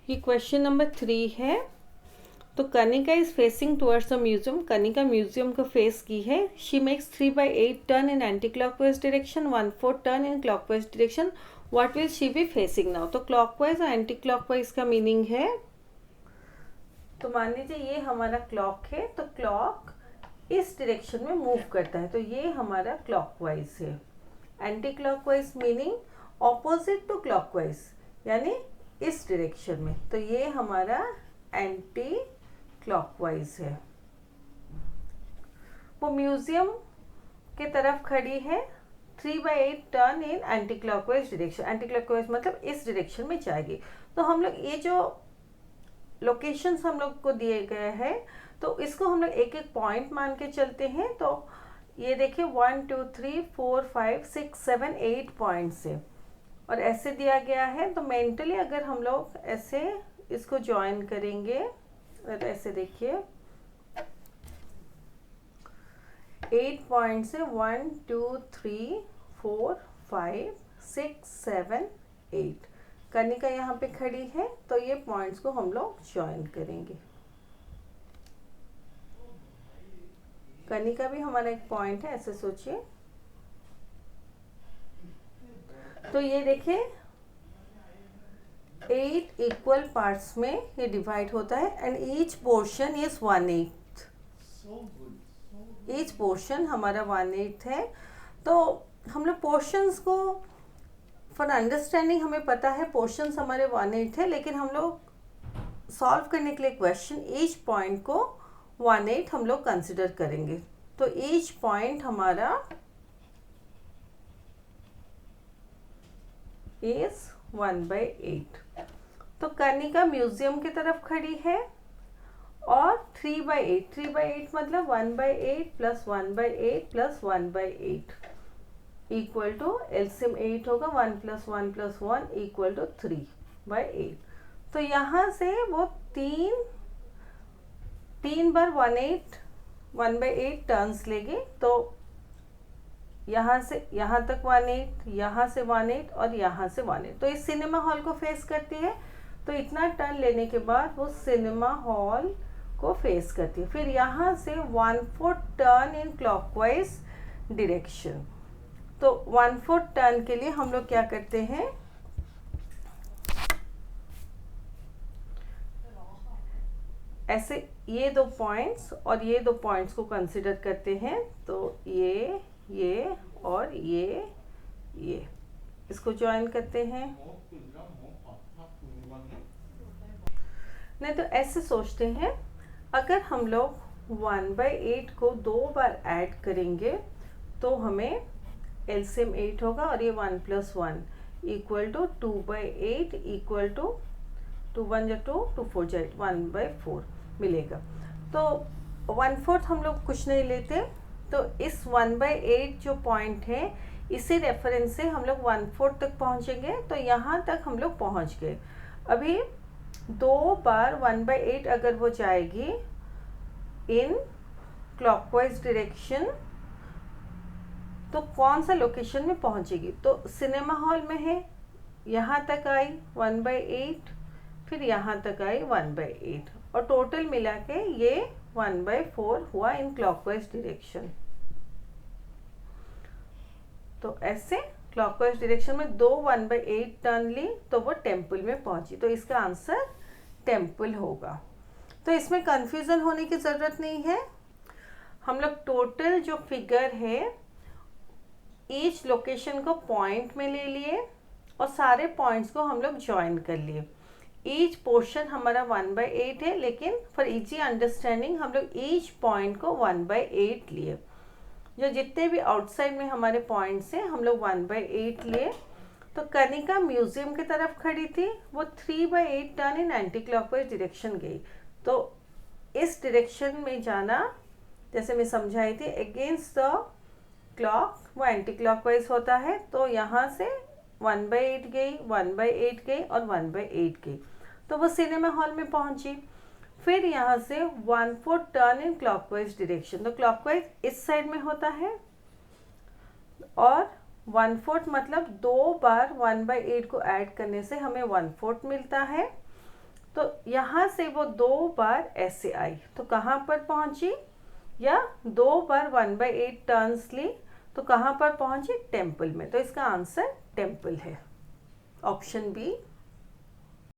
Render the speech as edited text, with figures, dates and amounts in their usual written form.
ये question number 3 है। तो Kanika is facing towards the museum. Kanika museum को फेस की है। She makes 3/8 turn in anti clockwise direction, 1/4 turn in clockwise direction. What will she be facing now? तो clockwise और anti clockwise का meaning है, तो मान लीजिए ये हमारा क्लॉक है, तो क्लॉक इस डायरेक्शन में मूव करता है, तो ये हमारा क्लॉकवाइज है। Anti clockwise meaning opposite to clockwise, यानी इस डायरेक्शन में, तो ये हमारा एंटी क्लॉकवाइज है। वो म्यूजियम के तरफ खड़ी है, 3/8 turn in anti clockwise direction. Anti clockwise मतलब इस डायरेक्शन में जाएगी। तो हम लोग ये जो लोकेशंस हम लोग को दिए गए हैं, तो इसको हम लोग एक एक पॉइंट मान के चलते हैं। तो ये देखिए 1 2 3 4 5 6 7 8 पॉइंट्स है और ऐसे दिया गया है। तो मेंटली अगर हम लोग ऐसे इसको ज्वाइन करेंगे, और ऐसे देखिए 8 पॉइंट्स है, 1 2 3 4 5 6 7 8। कनिका यहाँ पे खड़ी है, तो ये पॉइंट्स को हम लोग ज्वाइन करेंगे। कनिका भी हमारा एक पॉइंट है, ऐसे सोचिए। तो ये देखिए 8 इक्वल पार्ट्स में ये डिवाइड होता है and each portion is 1/8। Each portion हमारा 1/8 है। तो हम लोग पोर्शंस को फॉर अंडरस्टैंडिंग हमें पता है पोर्शंस हमारे 1/8 है, लेकिन हम लोग सॉल्व करने के लिए क्वेश्चन ईच पॉइंट को 1/8 हम लोग कंसिडर करेंगे। तो ईच पॉइंट हमारा इज 1/8। तो कनिका म्यूजियम की तरफ खड़ी है और 3/8 मतलब 1/8 plus 1/8 plus 1/8 equal to LCM 8 होगा, 1 + 1 + 1 इक्वल टू 3/8। तो यहाँ से वो तीन बार 1/8 टर्न्स लेगी। तो यहाँ से यहाँ तक 1/8, यहाँ से 1/8 और यहाँ से 1/8। तो इस सिनेमा हॉल को फेस करती है, तो इतना टर्न लेने के बाद वो सिनेमा हॉल को फेस करती है। फिर यहाँ से 1/4 टर्न इन क्लॉकवाइज डायरेक्शन। तो 1/4 टर्न के लिए हम लोग क्या करते हैं, ऐसे ये दो पॉइंट्स और ये दो पॉइंट्स को कंसिडर करते हैं। तो ये और ये इसको ज्वाइन करते हैं। नहीं तो ऐसे सोचते हैं, अगर हम लोग 1/8 को 2 बार ऐड करेंगे तो हमें एलसीएम 8 होगा और ये 1 + 1 इक्वल टू 2/8 इक्वल टू 2 1 = 2 2 4 = 1/4 मिलेगा। तो 1/4 हम लोग कुछ नहीं लेते, तो इस 1/8 जो पॉइंट है इसी रेफरेंस से हम लोग 1/4 तक पहुंचेंगे। तो यहाँ तक हम लोग पहुंच गए। अभी 2 बार 1/8 अगर वो जाएगी इन क्लॉकवाइज डायरेक्शन, तो कौन सा लोकेशन में पहुंचेगी? तो सिनेमा हॉल में है, यहाँ तक आई 1/8, फिर यहाँ तक आई 1/8 और टोटल मिला के ये 1/4 हुआ इन क्लॉकवाइज डायरेक्शन। तो ऐसे क्लॉकवाइज डायरेक्शन में 2 1/8 टर्न ली तो वो टेम्पल में पहुंची। तो इसका आंसर टेम्पल होगा। तो इसमें कंफ्यूजन होने की ज़रूरत नहीं है। हम लोग टोटल जो फिगर है ईच लोकेशन को पॉइंट में ले लिए और सारे पॉइंट्स को हम लोग ज्वाइन कर लिए। ईच पोर्शन हमारा 1/8 है, लेकिन फॉर इजी अंडरस्टैंडिंग हम लोग ईच पॉइंट को 1/8 लिए। जो जितने भी आउटसाइड में हमारे पॉइंट्स हैं हम लोग 1/8 लिए। तो कनिका म्यूजियम की तरफ खड़ी थी, वो 3/8 turn in anti clockwise direction गई। तो इस डायरेक्शन में जाना, जैसे मैं समझाई थी, अगेंस्ट द क्लॉक वो एंटी क्लॉकवाइज होता है। तो यहाँ से 1/8 गई, 1/8 गई और 1/8 गई, तो वो सिनेमा हॉल में पहुंची। फिर यहाँ से 1/4 टर्न इन क्लॉकवाइज डायरेक्शन। तो क्लॉकवाइज इस साइड में होता है और 1/4 मतलब 2 बार 1/8 को ऐड करने से हमें 1/4 मिलता है। तो यहाँ से वो 2 बार ऐसे आई तो कहाँ पर पहुँची, या 2 बार 1/8 टर्न्स ली तो कहाँ पर पहुँची, टेम्पल में। तो इसका आंसर टेम्पल है, ऑप्शन बी